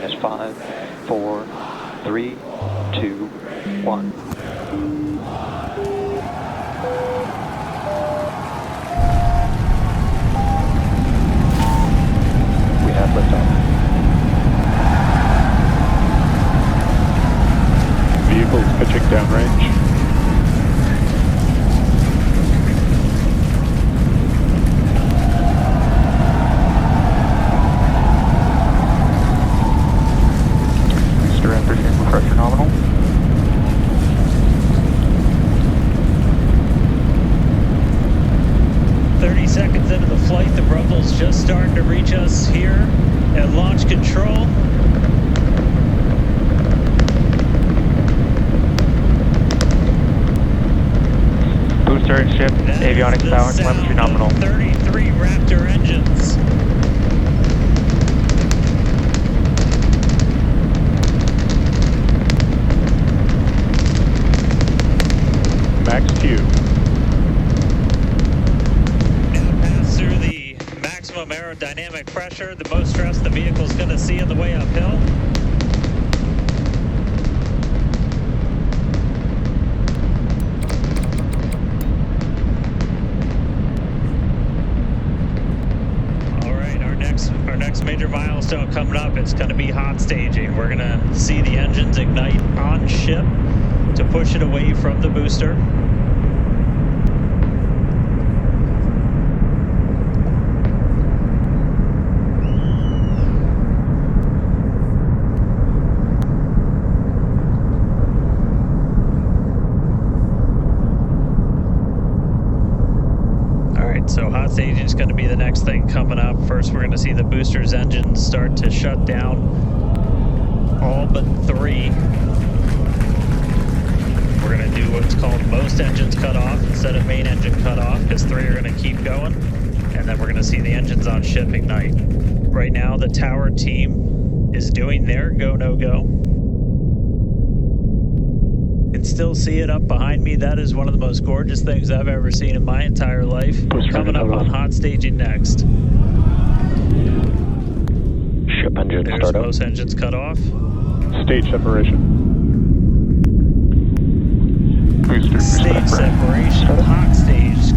minus 5, 4, 3, 2, 1. We have liftoff. Vehicles pitching downrange. Booster and booster pressure nominal. Seconds into the flight, the rumble's just starting to reach us here at launch control. Booster and ship, avionics power, telemetry nominal. 33 Raptor engines. Max Q. Through the maximum aerodynamic pressure, the most stress the vehicle's going to see on the way uphill. All right, our next major milestone coming up, it's going to be hot staging. We're going to see the engines ignite on ship to push it away from the booster. So hot staging is going to be the next thing coming up. First, we're going to see the booster's engines start to shut down, all but 3. We're going to do what's called most engines cut off instead of main engine cut off, because 3 are going to keep going, and then we're going to see the engines on ship ignite. Right now, the tower team is doing their go, no go. Still see it up behind me. That is one of the most gorgeous things I've ever seen in my entire life. Coming up on hot staging next. Ship engine There's start up. most engines cut off. Stage separation. Booster Stage separation. Hot stage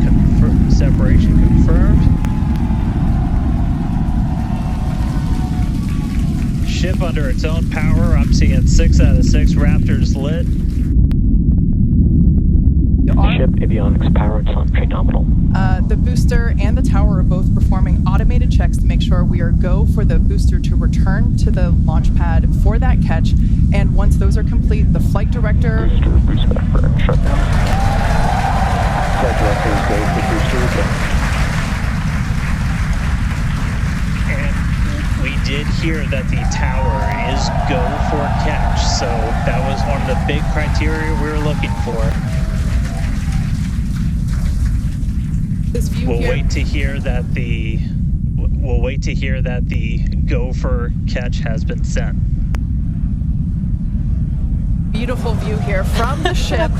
separation confirmed. Ship under its own power. I'm seeing 6 out of 6 Raptors lit. Ship avionics power and telemetry nominal. The booster and the tower are both performing automated checks to make sure we are go for the booster to return to the launch pad for that catch. And once those are complete, the flight director... Booster burn shutdown. Flight director is go for booster again. And we did hear that the tower is go for catch. So that was one of the big criteria we were looking for. We'll wait to hear that the go for catch has been sent. Beautiful view here from the ship.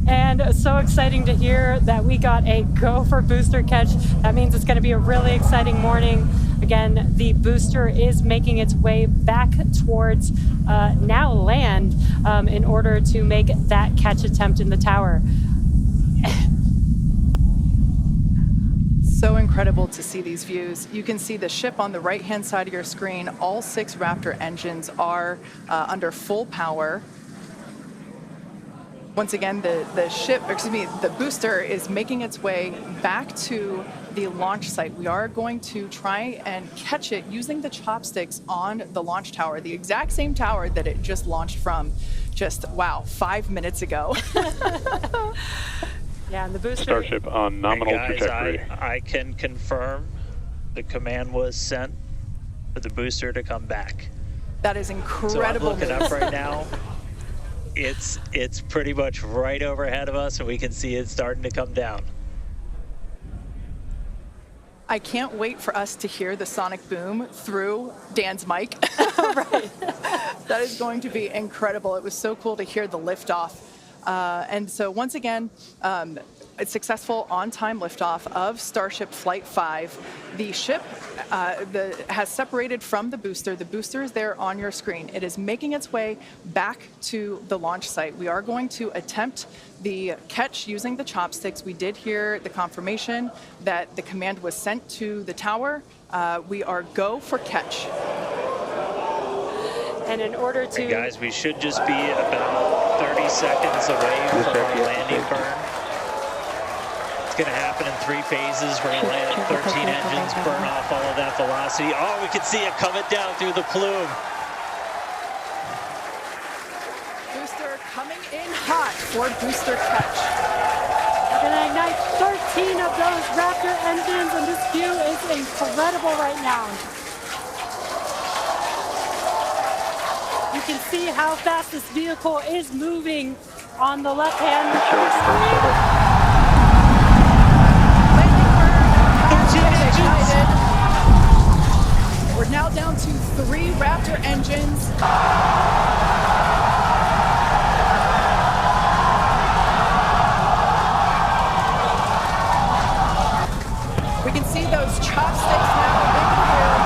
And so exciting to hear that we got a go for booster catch. That means it's going to be a really exciting morning. Again, the booster is making its way back towards now land in order to make that catch attempt in the tower. So incredible to see these views. You can see the ship on the right-hand side of your screen. All 6 Raptor engines are under full power. Once again, the booster is making its way back to the launch site. We are going to try and catch it using the chopsticks on the launch tower, the exact same tower that it just launched from just, 5 minutes ago. Yeah, and the booster... Starship on nominal trajectory. I can confirm the command was sent for the booster to come back. That is incredible. So I'm looking up right now. It's pretty much right overhead of us, and we can see it starting to come down. I can't wait for us to hear the sonic boom through Dan's mic. Right. That is going to be incredible. It was so cool to hear the liftoff. And so once again, successful on-time liftoff of Starship Flight 5. The ship has separated from the booster. The booster is there on your screen. It is making its way back to the launch site. We are going to attempt the catch using the chopsticks. We did hear the confirmation that the command was sent to the tower. We are go for catch. And in order to... And guys, we should just be about 30 seconds away from our landing burn. It's going to happen in 3 phases. We're going to land 13 engines, burn off all of that velocity. Oh, we can see it coming down through the plume. Booster coming in hot for booster catch. We're going to ignite 13 of those Raptor engines, and this view is incredible right now. You can see how fast this vehicle is moving on the left-hand screen. We're now down to 3 Raptor engines. We can see those chopsticks now in here.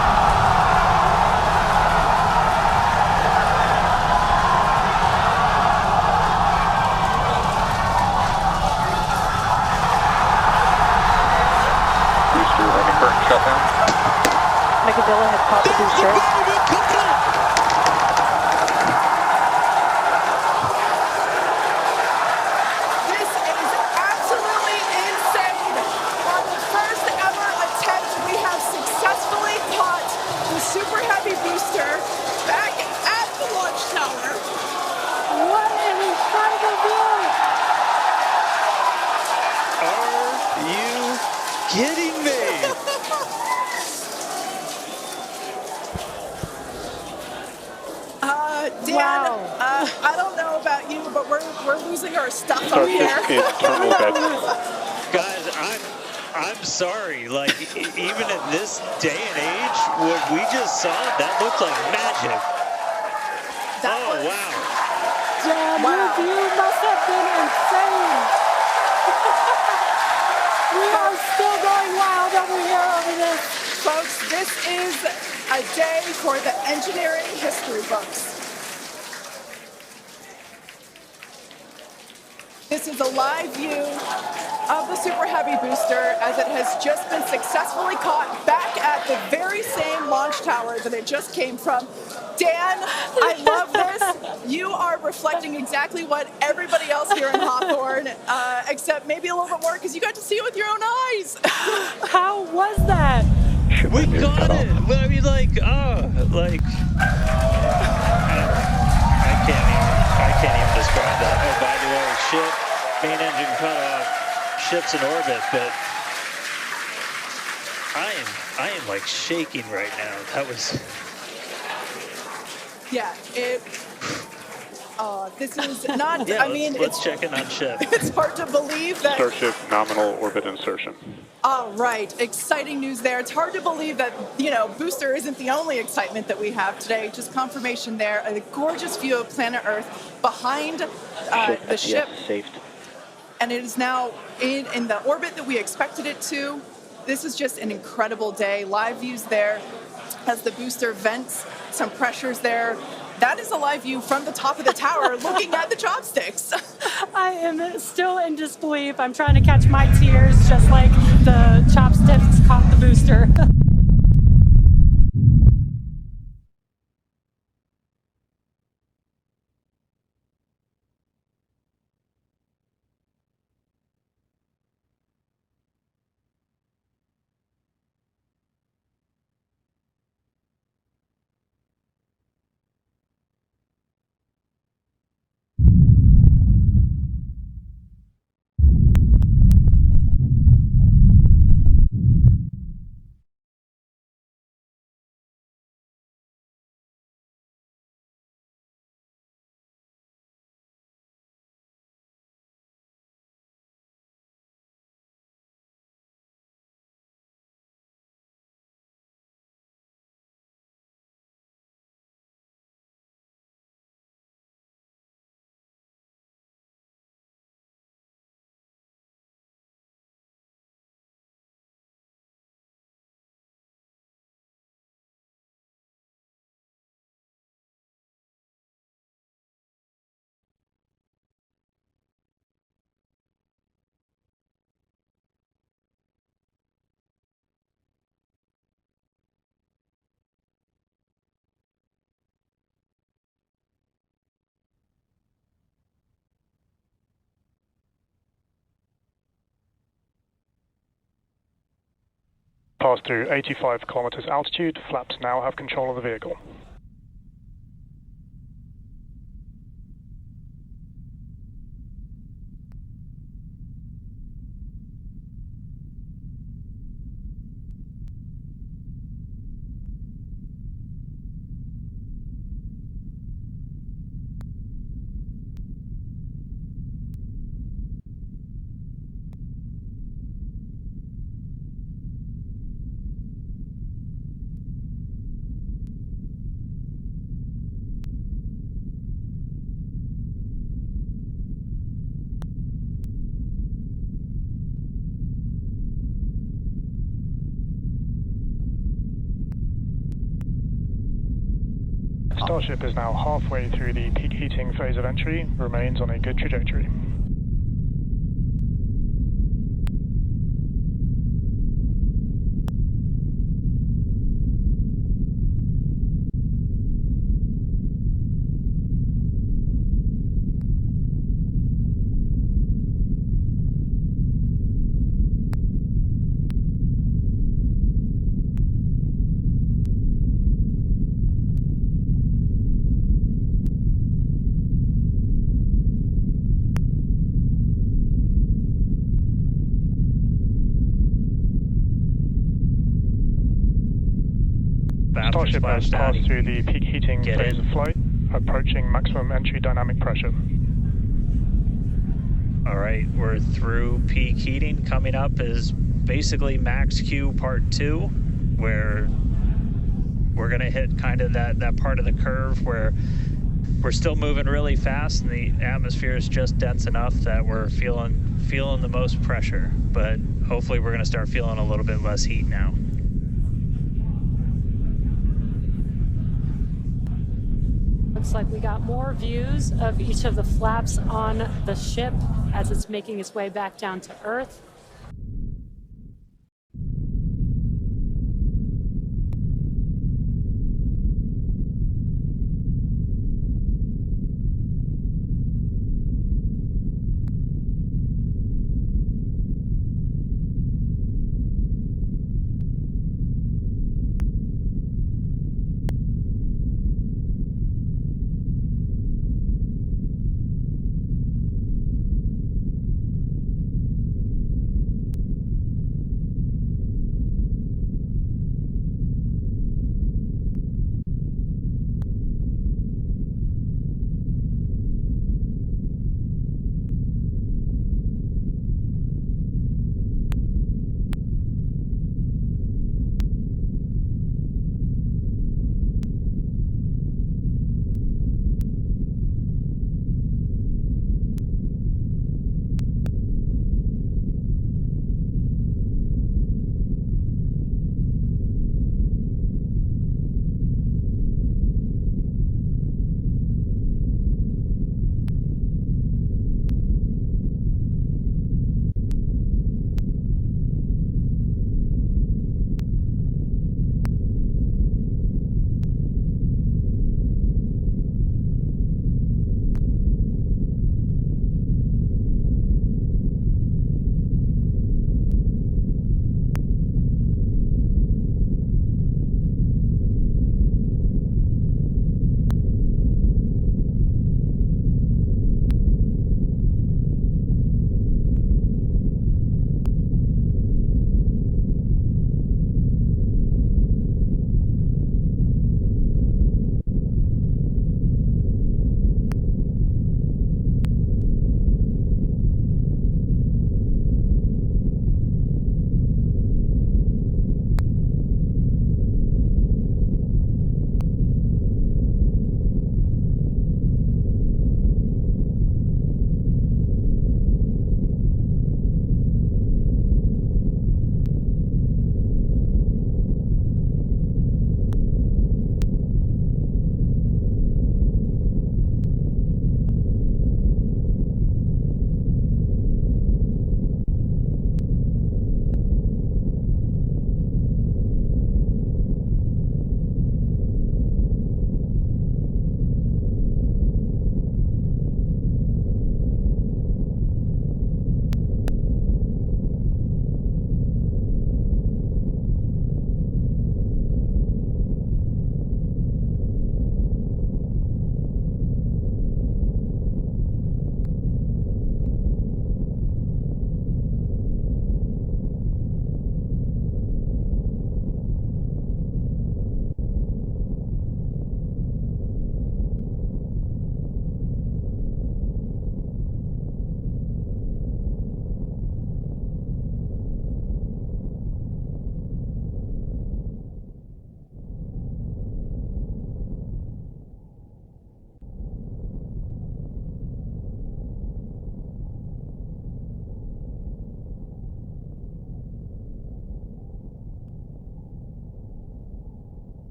Megadilla has caught the booster. This is absolutely insane. On the first ever attempt, we have successfully caught the Super Heavy booster back at the launch tower. What an incredible view! Are you kidding me? Dan, Wow. I don't know about you, but we're losing our stuff up Starship here. internal guidance. Guys, I'm sorry. Like, even in this day and age, what we just saw, that looked like magic. Oh, wow. Damn, Wow. your view must have been insane. We are still going wild over here over this. Folks, this is a day for the engineering history books. This is a live view of the Super Heavy booster as it has just been successfully caught back at the very same launch tower that it just came from. Dan, I love this. You are reflecting exactly what everybody else here in Hawthorne, except maybe a little bit more because you got to see it with your own eyes. How was that? We got it. Well, I mean, like, like, I can't even describe that. Oh, by the way, ship, main engine cut off, ship's in orbit, but I am like shaking right now. That was... Yeah, this is not, Yeah, I mean, let's check in on ship. it's hard to believe that. Starship nominal orbit insertion. All right, exciting news there. It's hard to believe that, booster isn't the only excitement that we have today. Just confirmation there. A gorgeous view of planet Earth behind the ship. Yes, saved. And it is now in the orbit that we expected it to. This is just an incredible day. Live views there as the booster vents some pressures there. That is a live view from the top of the tower looking at the chopsticks. I am still in disbelief. I'm trying to catch my tears just like the chopsticks caught the booster. Passed through 85 kilometers altitude. Flaps now have control of the vehicle. Starship is now halfway through the peak heating phase of entry, remains on a good trajectory. Starship has passed through the peak heating phase of flight, approaching maximum entry dynamic pressure. All right, we're through peak heating. Coming up is basically max Q part 2, where we're gonna hit kind of that part of the curve where we're still moving really fast and the atmosphere is just dense enough that we're feeling the most pressure, but hopefully we're gonna start feeling a little bit less heat now. Looks like we got more views of each of the flaps on the ship as it's making its way back down to Earth.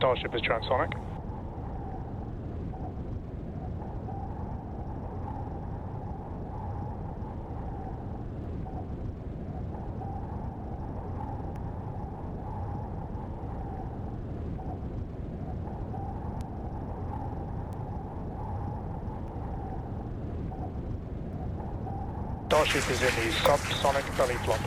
Starship is transonic. Starship is in the subsonic belly flop.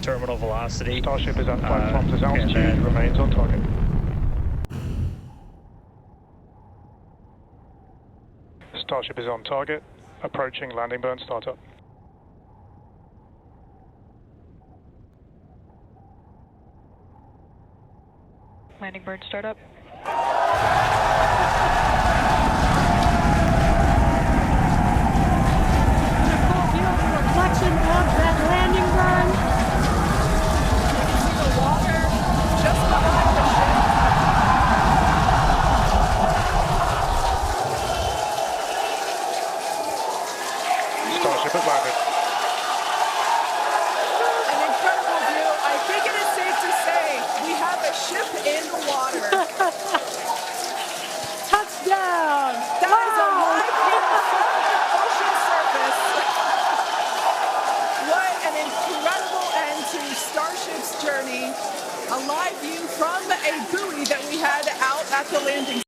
Terminal velocity. Starship is at 5 kilometers altitude, then remains on target. Starship is on target, approaching landing burn startup. Landing burn startup. Reflection of that landing burn. You can see the water just behind the ship. Starship has landed. An incredible view. I think it is safe to say we have a ship in the water. Touchdown! That is a live view from the ocean surface. What an incredible end to Starship's journey. A live view from a buoy that we had out at the landing.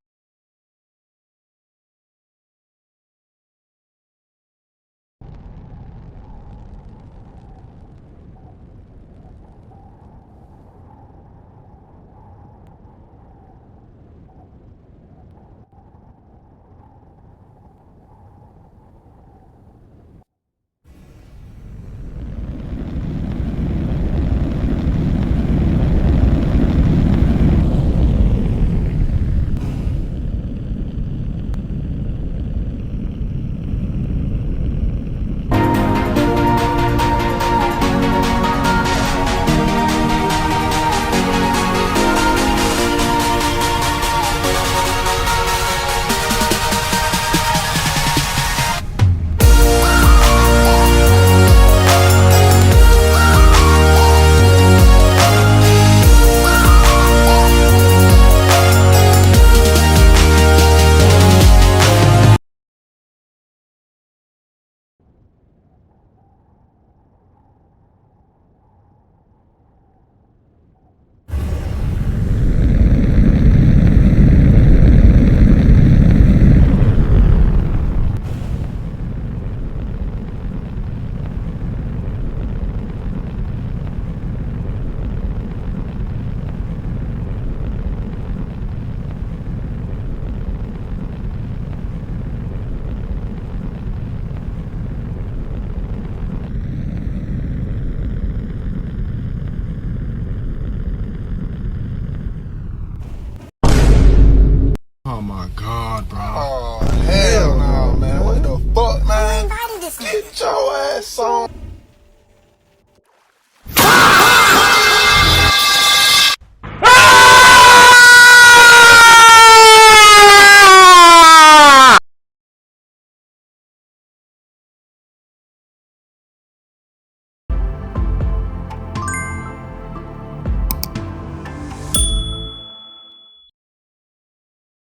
Oh my God, bro. Oh, hell no, man. What the fuck, man? Get your ass on.